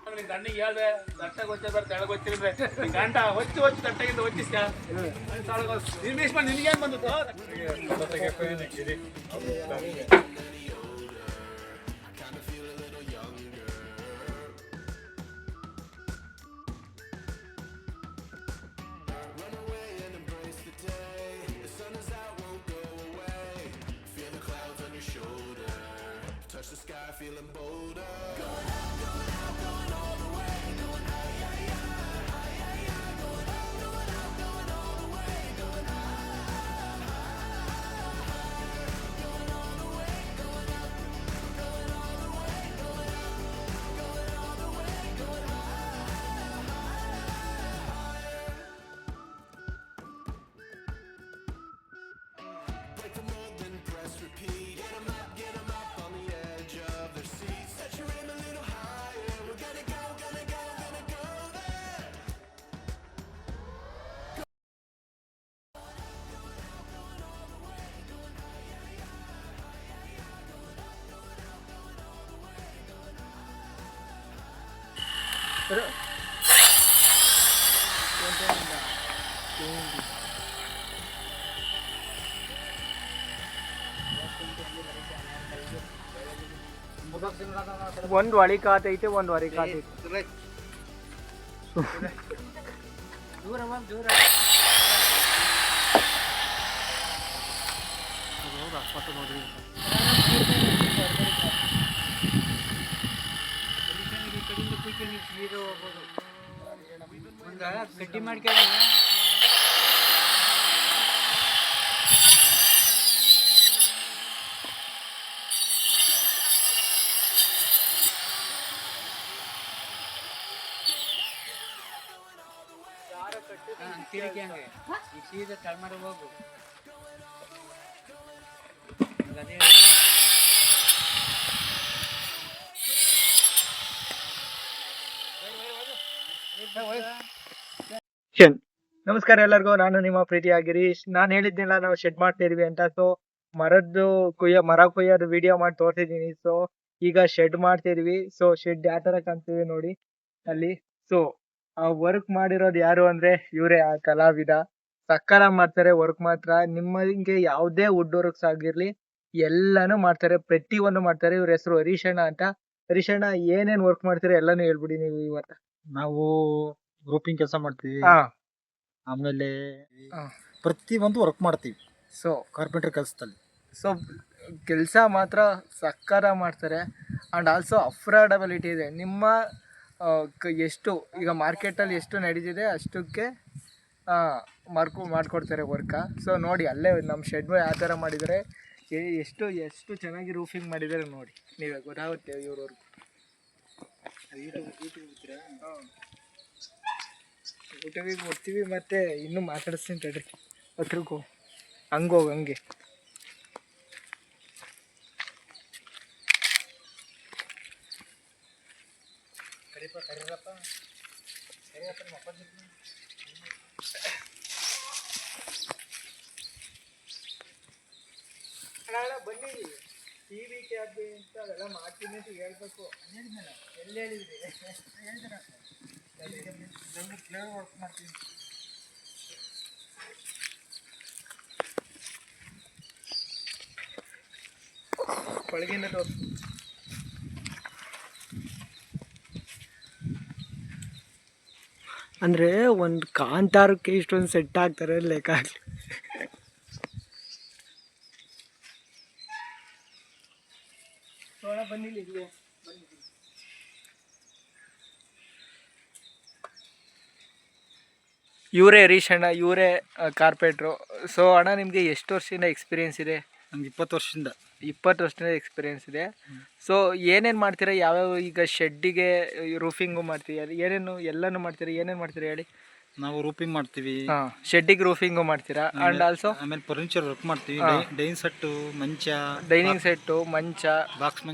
ತಣ್ಣಿಗೆ ಹೇಳ್ದೆ ತಟ್ಟೆಗೆ ಹೊಚ್ಚ ತೆಳಗೆ ಹೊಚ್ಚಿದ್ರೆ ಗಂಟ ಹೊಚ್ಚಿ ಹೊಚ್ಚಿ ತಟ್ಟೆಗಿಂತ ಹೊಚ್ಚಿಸ್ಕ ನಿರ್ಮೇಶ್ ಮಾಡಿ ನಿನ್ಗೇನು ಬಂದಿತ್ತು Feeling bolder. ಒಂದು ಹೊಳಿ ಕಾತೈತೆ ಒಂದು ಹೊರಿ ಕಾತೈತೆ ದೂರ ದೂರ ನೋಡ್ರಿ ಗಟ್ಟಿ ಮಾಡ್ಕೊಳ್ಳ ತಿರುಗಿ ಹಂಗೆ ಈಗ ಸೀದಾ ತಳ್ಮಾರ ಹೋಗು ಅದೇ ನಮಸ್ಕಾರ ಎಲ್ಲರಿಗೂ, ನಾನು ನಿಮ್ಮ ಪ್ರೀತಿಯ ಗಿರೀಶ್. ನಾನು ಹೇಳಿದ್ದಿಲ್ಲ ನಾವು ಶೆಡ್ ಮಾಡ್ತಾ ಇದೀವಿ ಅಂತ. ಸೊ ಮರ ಕೊಯ್ಯೋದು ವಿಡಿಯೋ ಮಾಡಿ ತೋರಿಸಿದೀನಿ. ಸೊ ಈಗ ಶೆಡ್ ಮಾಡ್ತಾ ಇದೀವಿ. ಸೊ ಶೆಡ್ ಯಾವ ತರ ಕಾಣ್ತಿದೆ ನೋಡಿ ಅಲ್ಲಿ. ಸೊ ಆ ವರ್ಕ್ ಮಾಡಿರೋದು ಯಾರು ಅಂದ್ರೆ ಇವರೇ, ಆ ಕಲಾವಿದ. ಸಕ್ಕರ ಮಾಡ್ತಾರೆ ವರ್ಕ್ ಮಾತ್ರ. ನಿಮಗೆ ಯಾವುದೇ ವುಡ್ ವರ್ಕ್ಸ್ ಆಗಿರ್ಲಿ ಎಲ್ಲಾನು ಮಾಡ್ತಾರೆ, ಪ್ರತಿಯೊಂದು ಮಾಡ್ತಾರೆ. ಇವ್ರ ಹೆಸರು ಹರೀಶಣ್ಣ ಅಂತ. ಹರೀಶಣ್ಣ, ಏನೇನ್ ವರ್ಕ್ ಮಾಡ್ತೀರಾ ಎಲ್ಲಾನು ಹೇಳ್ಬಿಡಿ ನೀವು ಇವತ್ತು. ನಾವು ಗ್ರೂಪಿಂಗ್ ಕೆಲಸ ಮಾಡ್ತೀವಿ, ಹಾ ಆಮೇಲೆ ಹಾ. ಪ್ರತಿ ಒಂದು ವರ್ಕ್ ಮಾಡ್ತೀವಿ. ಸೊ ಕಾರ್ಪೆಂಟರ್ ಕೆಲಸದಲ್ಲಿ ಸೊ ಕೆಲಸ ಮಾತ್ರ ಸಕ್ಕರ ಮಾಡ್ತಾರೆ. ಆ್ಯಂಡ್ ಆಲ್ಸೋ ಅಫೋರ್ಡಬಿಲಿಟಿ ಇದೆ. ನಿಮ್ಮ ಎಷ್ಟು ಈಗ ಮಾರ್ಕೆಟಲ್ಲಿ ಎಷ್ಟು ನಡೀತಿದೆ ಅಷ್ಟಕ್ಕೆ ಮಾಡ್ಕೊಡ್ತಾರೆ ವರ್ಕ. ಸೊ ನೋಡಿ, ಅಲ್ಲೇ ನಮ್ಮ ಶೆಡ್ ಯಾವ ಥರ ಮಾಡಿದ್ದಾರೆ, ಎಷ್ಟು ಚೆನ್ನಾಗಿ ರೂಫಿಂಗ್ ಮಾಡಿದ್ದಾರೆ ನೋಡಿ, ನೀವೇ ಗೊತ್ತಾಗುತ್ತೆ ಇವ್ರವ್ರಿಗೆ. ಯೂಟ್ಯೂಬಿಗೆ ಬರ್ತೀವಿ, ಮತ್ತೆ ಇನ್ನೂ ಮಾತಾಡಿಸ್ತೀನಿ ತಡ್ರಿ. ಹತ್ರಕ್ಕೂ ಹಂಗೋಗಿ ಹಂಗೆ ಬನ್ನಿ. ಟಿ ವಿ ಕ್ಯಾಬ್ ಅಂತ ಅವೆಲ್ಲ ಮಾಡ್ತೀನಿ ಅಂತ ಹೇಳ್ಬೇಕು. ಎಲ್ಲಿ ಹೇಳಿದ್ರಿ? ವರ್ಕ್ ಮಾಡ್ತೀನಿ. ಒಳಗಿಂದ ತೋರಿಸು. ಅಂದರೆ ಒಂದು ಕಾಂತಾರಕ್ಕೆ ಇಷ್ಟೊಂದು ಸೆಟ್ ಆಗ್ತಾರೆ ಲೆಕ್ಕ ಆಗಲಿ. ಬನ್ನಿಲ್ಲ ಇಲ್ಲೇ ಇವರೇ ಹರೀಶಣ್ಣ, ಇವರೇ ಕಾರ್ಪೆಂಟ್ರು. ಸೊ ಅಣ್ಣ, ನಿಮಗೆ ಎಷ್ಟು ವರ್ಷದಿಂದ ಎಕ್ಸ್ಪೀರಿಯೆನ್ಸ್ ಇದೆ? ನಮ್ಗೆ 20 ವರ್ಷದಿಂದ ಎಕ್ಸ್ಪೀರಿಯೆನ್ಸ್ ಇದೆ. ಸೊ ಏನೇನು ಮಾಡ್ತೀರಾ? ಯಾವ್ಯಾವ ಈಗ ಶೆಡ್ಡಿಗೆ ರೂಫಿಂಗು ಮಾಡ್ತೀವಿ, ಎಲ್ಲನೂ ಮಾಡ್ತೀರಾ? ಏನೇನು ಮಾಡ್ತೀರಾ ಹೇಳಿ? ನಾವು ರೂಪಿಂಗ್ ಮಾಡ್ತೀವಿ, ಶೆಡ್ಡಿಗೆ ರೂಫಿಂಗು ಮಾಡ್ತೀರಾ. ಆ್ಯಂಡ್ ಆಲ್ಸೋ ಆಮೇಲೆ ಫರ್ನಿಚರ್ ವರ್ಕ್ ಮಾಡ್ತೀವಿ. ಡೈನಿಂಗ್ ಸೆಟ್ಟು, ಮಂಚ, ಬಾಕ್ಸ್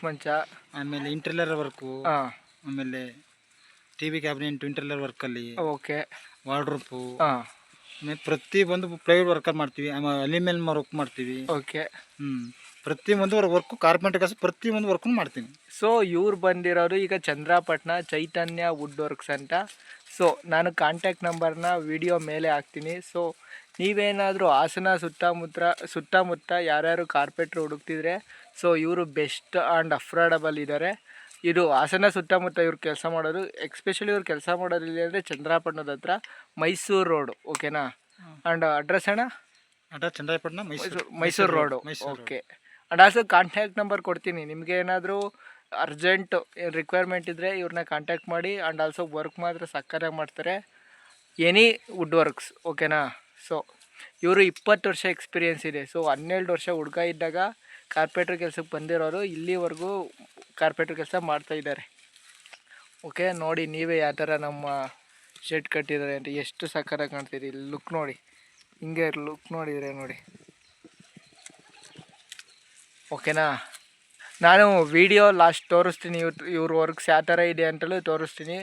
ಮಂಚ, ಆಮೇಲೆ ಇಂಟೀರಿಯರ್ ವರ್ಕು, ಆಮೇಲೆ ಟಿವಿ ಕ್ಯಾಬಿನೆಟ್ ಇಂಟೀರಿಯರ್ ವರ್ಕಲ್ಲಿ, ಓಕೆ, ವಾರ್ಡ್ರೋಪು, ಆಮೇಲೆ ಪ್ರತಿ ಒಂದು ಪ್ಲೈವುಡ್ ವರ್ಕರ್ ಮಾಡ್ತೀವಿ. ಆಮೇಲೆ ಅಲ್ಯೂಮಿನಿಯಂ ವರ್ಕ್ ಮಾಡ್ತೀವಿ. ಓಕೆ. ಪ್ರತಿಯೊಂದು ವರ್ಕು ಕಾರ್ಪೆಂಟರ್ ಕೆಲಸ ಪ್ರತಿಯೊಂದು ವರ್ಕು ಮಾಡ್ತೀನಿ. ಸೊ ಇವ್ರು ಬಂದಿರೋರು ಈಗ ಚಂದ್ರಪಟ್ಟಣ ಚೈತನ್ಯ ವುಡ್ ವರ್ಕ್ಸ್ ಅಂತ. ಸೊ ನಾನು ಕಾಂಟ್ಯಾಕ್ಟ್ ನಂಬರ್ನ ವಿಡಿಯೋ ಮೇಲೆ ಹಾಕ್ತೀನಿ. ಸೊ ನೀವೇನಾದರೂ ಹಾಸನ ಸುತ್ತಮುತ್ತ ಯಾರ್ಯಾರು ಕಾರ್ಪೆಟ್ರು ಹುಡುಕ್ತಿದ್ರೆ ಸೊ ಇವರು ಬೆಸ್ಟ್ ಆ್ಯಂಡ್ ಅಫೋರ್ಡಬಲ್ ಇದ್ದಾರೆ. ಇದು ಹಾಸನ ಸುತ್ತಮುತ್ತ ಇವ್ರು ಕೆಲಸ ಮಾಡೋದು. ಎಕ್ಸ್ಪೆಷಲಿ ಇವ್ರು ಕೆಲಸ ಮಾಡೋದಿಲ್ಲ ಅಂದರೆ ಚಂದ್ರಪಟ್ಟಣದ ಹತ್ರ ಮೈಸೂರು ರೋಡು, ಓಕೆನಾ? ಆ್ಯಂಡ್ ಅಡ್ರೆಸ್ ಅಣ್ಣ? Address Chandrapattana Mysuru road. Okay. And also contact number ಕೊಡ್ತೀನಿ. ನಿಮಗೆ ಏನಾದರೂ ಅರ್ಜೆಂಟ್ ರಿಕ್ವೈರ್ಮೆಂಟ್ ಇದ್ದರೆ ಇವ್ರನ್ನ ಕಾಂಟ್ಯಾಕ್ಟ್ ಮಾಡಿ. ಆ್ಯಂಡ್ ಆಲ್ಸೋ ವರ್ಕ್ ಮಾತ್ರ ಸಕ್ಕತ್ತಾಗಿ ಮಾಡ್ತಾರೆ, ಎನಿ ವುಡ್ ವರ್ಕ್ಸ್, ಓಕೆನಾ? ಸೊ ಇವರು 20 ವರ್ಷ ಎಕ್ಸ್ಪೀರಿಯೆನ್ಸ್ ಇದೆ. ಸೊ 12 ವರ್ಷ ಹುಡುಗ ಇದ್ದಾಗ ಕಾರ್ಪೆಟ್ರ್ ಕೆಲಸಕ್ಕೆ ಬಂದಿರೋರು ಇಲ್ಲಿವರೆಗೂ ಕಾರ್ಪೆಟ್ರ್ ಕೆಲಸ ಮಾಡ್ತಾಯಿದ್ದಾರೆ. ಓಕೆ, ನೋಡಿ ನೀವೇ ಯಾವ ಥರ ನಮ್ಮ ಶೆಡ್ ಕಟ್ಟಿದ್ದಾರೆ ಅಂತ ಎಷ್ಟು ಸಕ್ಕತ್ತಾಗಿ ಕಾಣ್ತೀರಿ. ಲುಕ್ ನೋಡಿ, ಹಿಂಗೆ ಲುಕ್ ನೋಡಿದರೆ ನೋಡಿ, ಓಕೆನಾ? ನಾನು ವಿಡಿಯೋ ಲಾಸ್ಟ್ ತೋರಿಸ್ತೀನಿ, ಇವ್ರ ವರ್ಕ್ಸ್ ಯಾವ ಥರ ಇದೆ ಅಂತಲೂ ತೋರಿಸ್ತೀನಿ.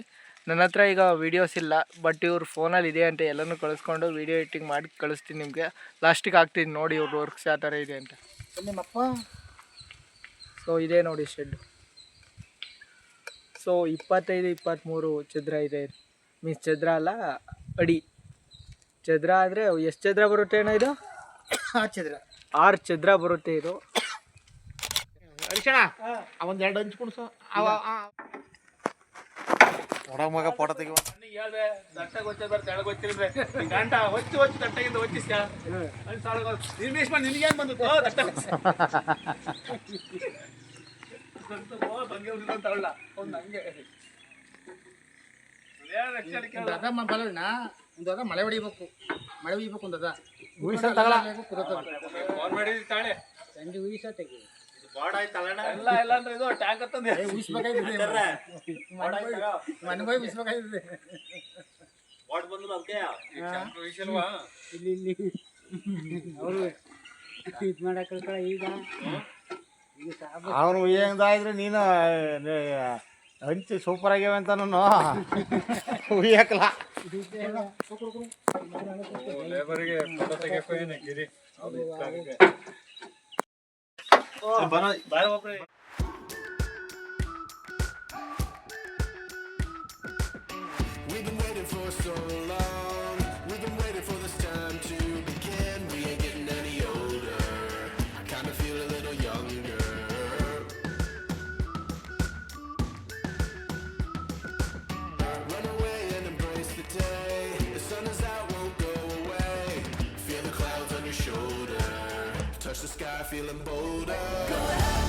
ನನ್ನ ಹತ್ರ ಈಗ ವೀಡಿಯೋಸ್ ಇಲ್ಲ, ಬಟ್ ಇವ್ರ ಫೋನಲ್ಲಿ ಇದೆ ಅಂತ ಎಲ್ಲನೂ ಕಳಿಸ್ಕೊಂಡು ವೀಡಿಯೋ ಎಡಿಟಿಂಗ್ ಮಾಡಿ ಕಳಿಸ್ತೀನಿ ನಿಮಗೆ. ಲಾಸ್ಟಿಗೆ ಹಾಕ್ತೀನಿ ನೋಡಿ ಇವ್ರ ವರ್ಕ್ಸ್ ಯಾವ ಥರ ಇದೆ ಅಂತ. ನಿಮ್ಮಪ್ಪ. ಸೊ ಇದೇ ನೋಡಿ ಶೆಡ್. ಸೊ 25-23 ಚದರ ಇದೆ. ಮೀನ್ಸ್ ಚದರ ಅಲ್ಲ, ಅಡಿ. ಚದರ ಆದರೆ ಎಷ್ಟು ಚದರ ಬರುತ್ತೆ ಅಣ್ಣ ಇದು? 6 ಚದರ ಬರುತ್ತೆ ಇದು. ಹರಿಶಣ ಒಂದೆರಡು ಹಂಚ್ಕೊಡ್ಸು. ಮಗ ಫೋಟೋ ತೆಗಿವ. ಹೇಳ್ದೆ ದಟ್ಟಾಗಿ ಹೊಚ್ಚ ಬರ್ತ ಎಳಗ್ ಹೊಚ್ಚಿದ್ರೆ ಗಂಟ ಹೊಚ್ಚಿ ದಟ್ಟಾಗಿಂದ ಹೊಚ್ಚಿಸ್ಕ ನಿರ್ಮೇಶ್ ಮಾಡಿ ನಿನಗೇನು ಬಂದಿತ್ತು ದಟ್ಟ ತಗೊಳ್ಳ ಒಂದು ಹಂಗೆ ಒಂದದ ಮಳೆ ಹೊಡಿಬೇಕು, ಮಳೆ ಹೊಡಿಬೇಕು ಒಂದದ ತಾಳೆ ಎಲ್ಲ ಎಲ್ಲ ಅಂದ್ರೆ ಇದು ಟ್ಯಾಂಕ್ ಅಂತಂದೆ ಅವನು ಉಯ್ಯಂಗಿದ್ರೆ ನೀನು ಹಂಚಿ ಸೂಪರ್ ಆಗ್ಯಾವ ಅಂತ ಉಯ್ಯಕಲ್ಲ. ಲೇಬರ್ಗೆ ಫೋಟೋ ತೆಗಿಯಕ್ಕೆ ಗಿರಿ We've been waiting for so long. We've been waiting for this time to begin. We ain't getting any older. I kinda feel a little younger. Run away and embrace the day. The sun is out, won't go away. Feel the clouds on your shoulder. Touch the sky, feeling bolder. Go ahead.